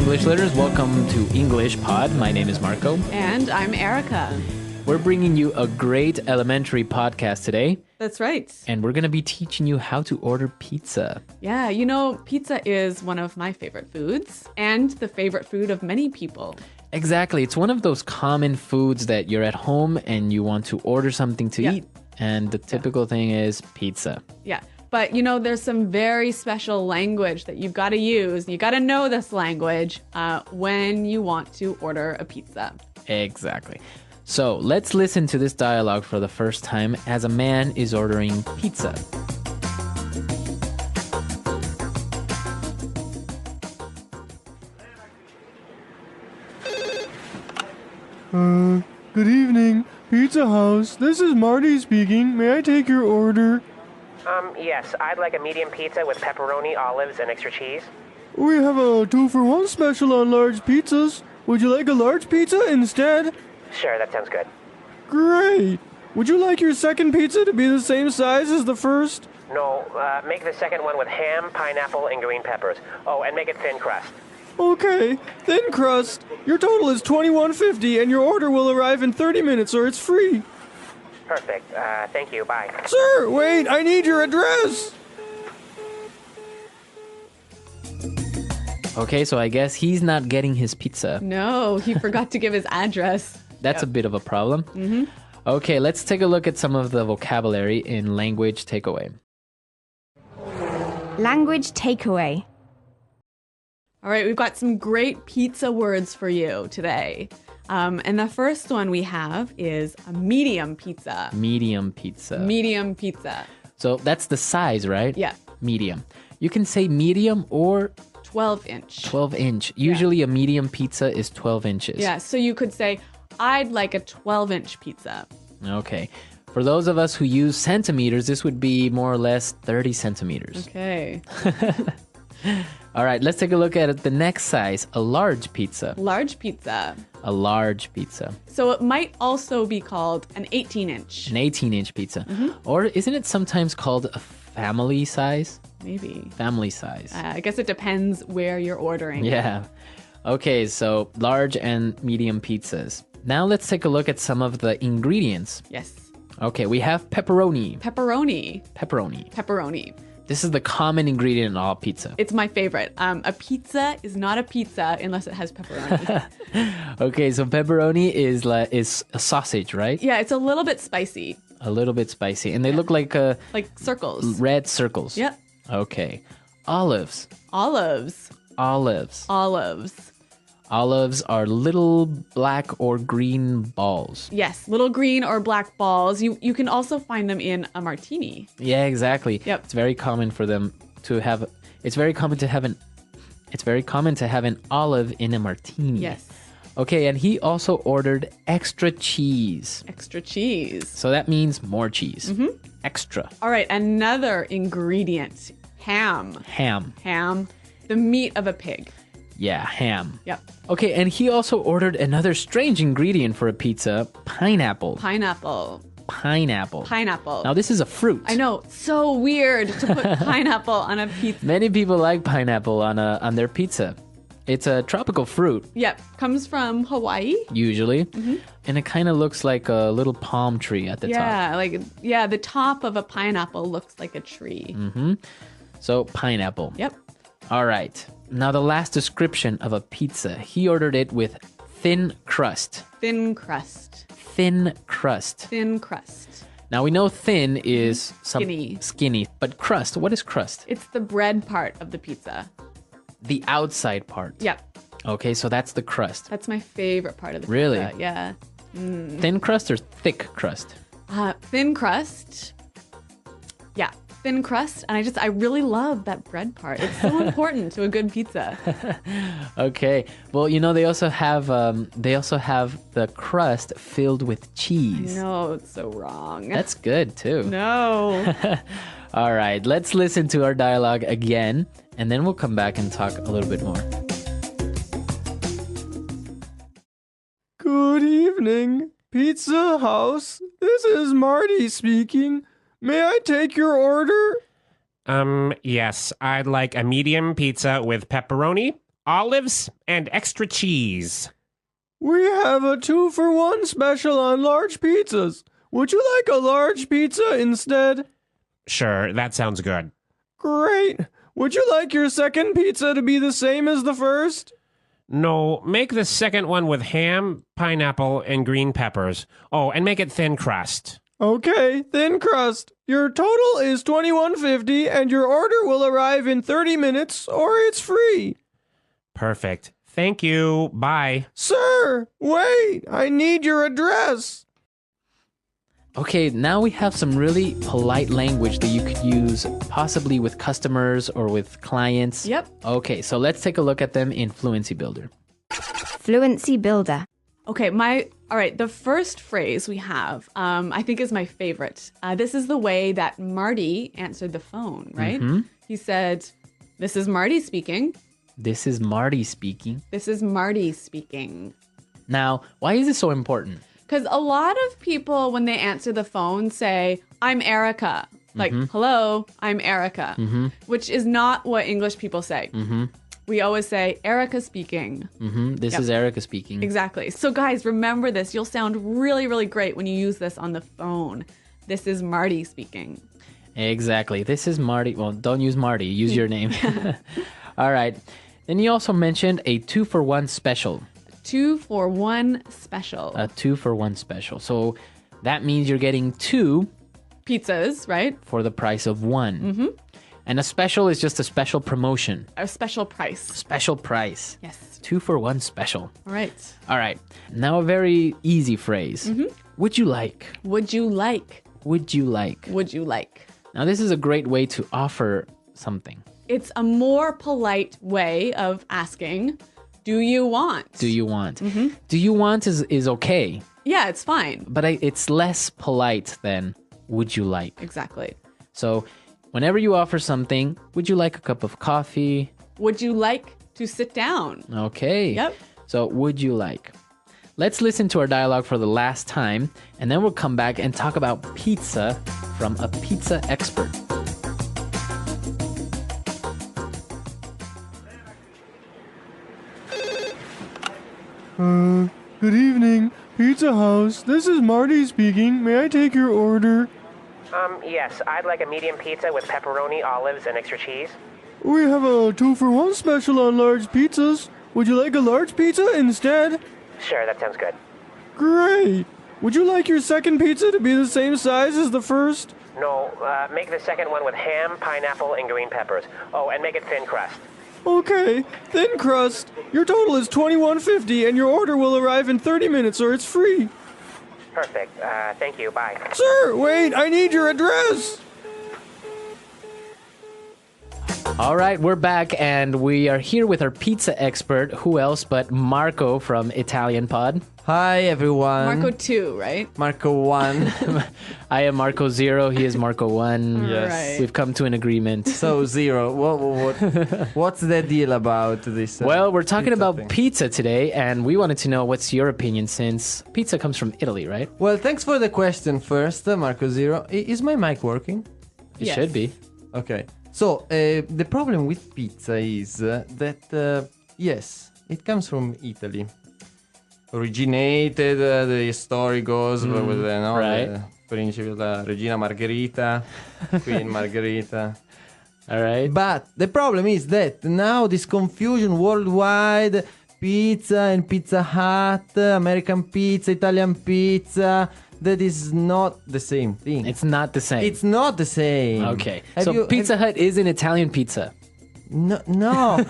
English learners. Welcome to English Pod. My name is Marco. And I'm Erica. We're bringing you a great elementary podcast today. That's right. And we're going to be teaching you how to order pizza. Yeah, you know, pizza is one of my favorite foods and the favorite food of many people. Exactly. It's one of those common foods that you're at home and you want to order something to eat. And the typical thing is pizza. Yeah. But, you know, there's some very special language that you've got to use. You got to know this language when you want to order a pizza. Exactly. So let's listen to this dialogue for the first time as a man is ordering pizza. Good evening. Pizza House. This is Marty speaking. May I take your order? Yes, I'd like a medium pizza with pepperoni, olives, and extra cheese. We have a 2-for-1 special on large pizzas. Would you like a large pizza instead? Sure, that sounds good. Great. Would you like your second pizza to be the same size as the first? No, make the second one with ham, pineapple, and green peppers. Oh, and make it thin crust. Okay. Thin crust. Your total is $21.50 and your order will arrive in 30 minutes or it's free. Perfect. Thank you. Bye. Sir, wait. I need your address. Okay, so I guess he's not getting his pizza. No, he forgot to give his address. That's a bit of a problem. Mm-hmm. Okay, let's take a look at some of the vocabulary in language takeaway. Language takeaway. All right, we've got some great pizza words for you today. And the first one we have is a medium pizza. Medium pizza. Medium pizza. So that's the size, right? Yeah. Medium. You can say medium or 12-inch. 12-inch. Usually a medium pizza is 12 inches. Yeah, so you could say, I'd like a 12-inch pizza. Okay. For those of us who use centimeters, this would be more or less 30 centimeters. Okay. All right, let's take a look at the next size, a large pizza. Large pizza. A large pizza. So it might also be called an 18-inch. An 18-inch pizza. Or isn't it sometimes called a family size? Maybe. Family size. I guess it depends where you're ordering. Yeah. Okay, so large and medium pizzas. Now let's take a look at some of the ingredients. Yes. Okay, we have pepperoni. Pepperoni. Pepperoni. Pepperoni. This is the common ingredient in all pizza. It's my favorite. A pizza is not a pizza unless it has pepperoni. Okay, so pepperoni is a sausage, right? Yeah, it's a little bit spicy. A little bit spicy. And they look like circles. red circles. Yep. Okay. Olives. Olives. Olives. Olives. Olives are little black or green balls. Yes, little green or black balls. You can also find them in a martini. Yeah, exactly. Yep. It's very common for them to have it's very common to have an olive in a martini. Yes. Okay, and he also ordered extra cheese. Extra cheese. So that means more cheese. Extra. All right, another ingredient. Ham. Ham. Ham. The meat of a pig. Yeah, ham. Yep. Okay, and he also ordered another strange ingredient for a pizza, pineapple. Pineapple. Pineapple. Pineapple. Now, this is a fruit. I know, so weird to put pineapple on a pizza. Many people like pineapple on their pizza. It's a tropical fruit. Yep, comes from Hawaii. Usually. And it kind of looks like a little palm tree at the top. Yeah, the top of a pineapple looks like a tree. So, pineapple. Yep. All right. Now, the last description of a pizza. He ordered it with thin crust. Thin crust. Thin crust. Thin crust. Now, we know thin is Skinny. But crust, what is crust? It's the bread part of the pizza. The outside part. Yep. Okay, so that's the crust. That's my favorite part of the Really? pizza. Yeah. Thin crust or thick crust? Thin crust. Yeah, thin crust. And I really love that bread part. It's so important to a good pizza. Okay. Well, you know, they also have the crust filled with cheese. No, it's so wrong. That's good too. No. All right, let's listen to our dialogue again, and then we'll come back and talk a little bit more. Good evening. Pizza House. This is Marty speaking. May I take your order? Yes, I'd like a medium pizza with pepperoni, olives, and extra cheese. We have a 2-for-1 special on large pizzas. Would you like a large pizza instead? Sure, that sounds good. Great. Would you like your second pizza to be the same as the first? No, make the second one with ham, pineapple, and green peppers. Oh, and make it thin crust. Okay, thin crust. Your total is $21.50 and your order will arrive in 30 minutes or it's free. Perfect. Thank you. Bye. Sir, wait, I need your address. Okay, now we have some really polite language that you could use possibly with customers or with clients. Yep. Okay, so let's take a look at them in Fluency Builder. Fluency Builder. Okay, all right, the first phrase we have, I think is my favorite. This is the way that Marty answered the phone, right? He said, "This is Marty speaking." This is Marty speaking. This is Marty speaking. Now, why is this so important? Because a lot of people, when they answer the phone, say, "I'm Erica." Like, "Hello, I'm Erica," which is not what English people say. We always say, "Erica speaking." This is Erica speaking. Exactly. So guys, remember this. You'll sound really, really great when you use this on the phone. This is Marty speaking. Exactly. This is Marty. Well, don't use Marty. Use your name. All right. Then you also mentioned a 2-for-1 special. 2-for-1 special. A 2-for-1 special. So that means you're getting 2 Pizzas, right? for the price of 1. And a special is just a special promotion. A special price. Special price. Yes. 2-for-1 special. All right. All right. Now a very easy phrase. Would you like? Would you like? Would you like? Would you like? Now this is a great way to offer something. It's a more polite way of asking, do you want? Do you want? Do you want is okay, Yeah, it's fine. but it's less polite than would you like. Exactly. So whenever you offer something, would you like a cup of coffee? Would you like to sit down? Okay. Yep. So would you like? Let's listen to our dialogue for the last time, and then we'll come back and talk about pizza from a pizza expert. Good evening. Pizza House. This is Marty speaking. May I take your order? Yes, I'd like a medium pizza with pepperoni, olives, and extra cheese. We have a 2-for-1 special on large pizzas. Would you like a large pizza instead? Sure, that sounds good. Great. Would you like your second pizza to be the same size as the first? No, make the second one with ham, pineapple, and green peppers. Oh, and make it thin crust. Okay, thin crust. Your total is $21.50 and your order will arrive in 30 minutes or it's free. Perfect. Thank you. Bye. Sir, wait, I need your address. All right, we're back, and we are here with our pizza expert. Who else but Marco from Italian Pod? Hi everyone. Marco 2, right? Marco 1. I am Marco 0. He is Marco 1. Yes. Right. We've come to an agreement. So 0. What's the deal about this? Well, we're talking pizza about thing? pizza today, and we wanted to know what's your opinion since pizza comes from Italy, right? Well, thanks for the question first, Marco 0. Is my mic working? It Yes. should be. Okay. So, the problem with pizza is that, yes, it comes from Italy. Originated, the story goes with right. the Principe, la Regina Margherita, Queen Margherita. All right. But the problem is that now this confusion worldwide, pizza and Pizza Hut, American pizza, Italian pizza, that is not the same thing. It's not the same. It's not the same. Okay. Have So you- Pizza Hut is an Italian pizza. No.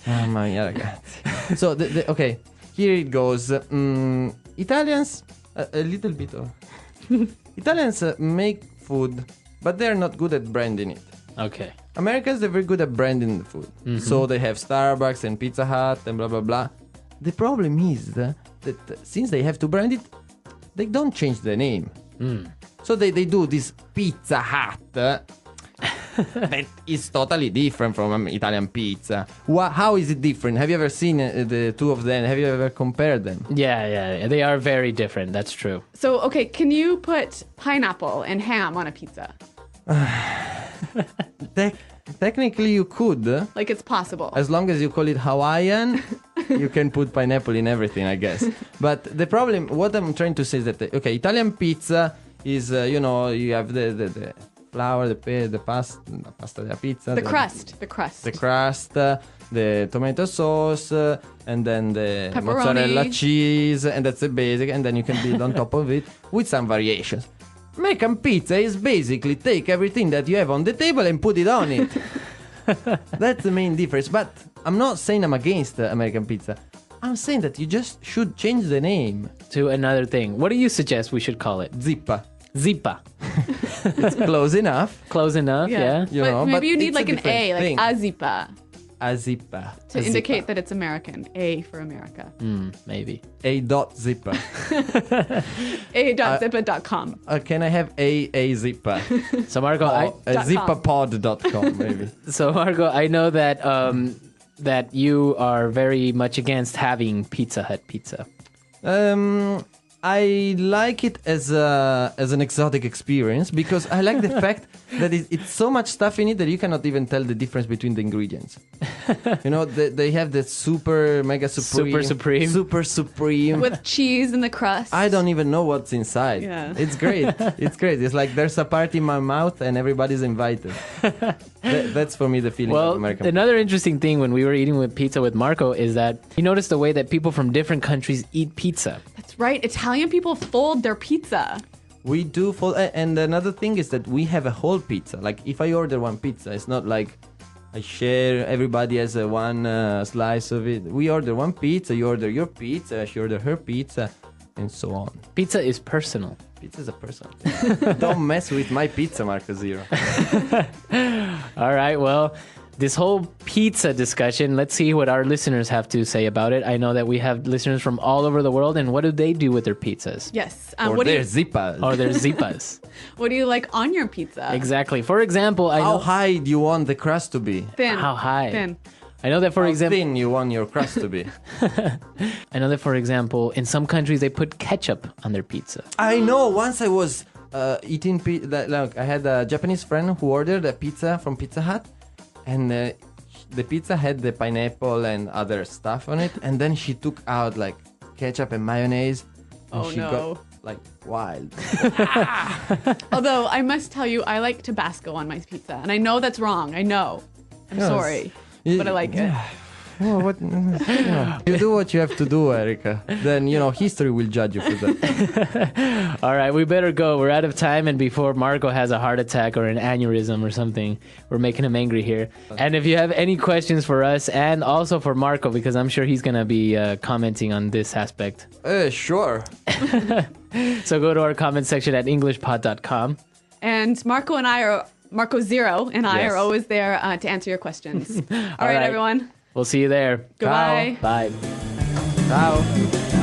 Oh my ragazzi. So, okay, here it goes. Italians, a little bit of... Italians make food, but they're not good at branding it. Okay. Americans, they're very good at branding the food. So they have Starbucks and Pizza Hut and blah, blah, blah. The problem is that since they have to brand it, they don't change the name. So they do this Pizza Hut that is totally different from Italian pizza. How is it different? Have you ever seen the two of them? Have you ever compared them? Yeah. They are very different. That's true. So, okay, can you put pineapple and ham on a pizza? Technically, you could. Like it's possible. As long as you call it Hawaiian, you can put pineapple in everything, I guess. But the problem, what I'm trying to say is that, okay, Italian pizza is, you have the flour, the pasta della pizza. The crust. The crust, the tomato sauce, and then the Pepperoni. mozzarella cheese, and that's the basic, and then you can build on top of it with some variations. American pizza is basically take everything that you have on the table and put it on it. That's the main difference. But I'm not saying I'm against American pizza. I'm saying that you just should change the name. To another thing. What do you suggest we should call it? Zippa. Zippa. It's close enough. Close enough, yeah. But maybe you need it's like a an different A, like thing. Azipa, A zippa. to indicate that it's American. A for America. Maybe. A dot zippa. A.zippa.com. Can I have a zippa? So Marco, I Zippapod.com maybe. I know that that you are very much against having Pizza Hut pizza. I like it as an exotic experience because I like the fact that it's so much stuff in it that you cannot even tell the difference between the ingredients. They have the super mega supreme, super supreme With cheese in the crust. I don't even know what's inside. Yeah. It's great. It's great. It's like there's a party in my mouth and everybody's invited. That's for me the feeling of Well, American. another interesting thing when we were eating with pizza with Marco is that he noticed the way that people from different countries eat pizza. That's right. Italian people fold their pizza. We do for, and another thing is that we have a whole pizza. Like if I order one pizza, it's not like I share. Everybody has one slice of it. We order one pizza. You order your pizza. She order her pizza, and so on. Pizza is personal. Pizza is a person. Don't mess with my pizza, Marco Zero. All right, well, this whole pizza discussion, let's see what our listeners have to say about it. I know that we have listeners from all over the world, and what do they do with their pizzas? Yes. Or What do their you zippas. Or their zippas. What do you like on your pizza? Exactly. For example, I How know high do you want the crust to be? Thin. how high. Thin. I know that for How example, thin you want your crust to be? in some countries they put ketchup on their pizza. I know. Once I was eating like I had a Japanese friend who ordered a pizza from Pizza Hut, and the pizza had the pineapple and other stuff on it, and then she took out like ketchup and mayonnaise, and Oh, she no. got like wild. Although I must tell you, I like Tabasco on my pizza, and I know that's wrong. I know. I'm Yes. sorry, but I like it. Oh, what? You do what you have to do, Erica. Then history will judge you for that. All right, we better go. We're out of time, and before Marco has a heart attack or an aneurysm or something, we're making him angry here. And if you have any questions for us and also for Marco, because I'm sure he's going to be commenting on this aspect. Sure. So go to our comment section at englishpod.com. And Marco Zero and I Yes. are always there to answer your questions. All right, right. everyone. We'll see you there. Goodbye. Bye. Ciao.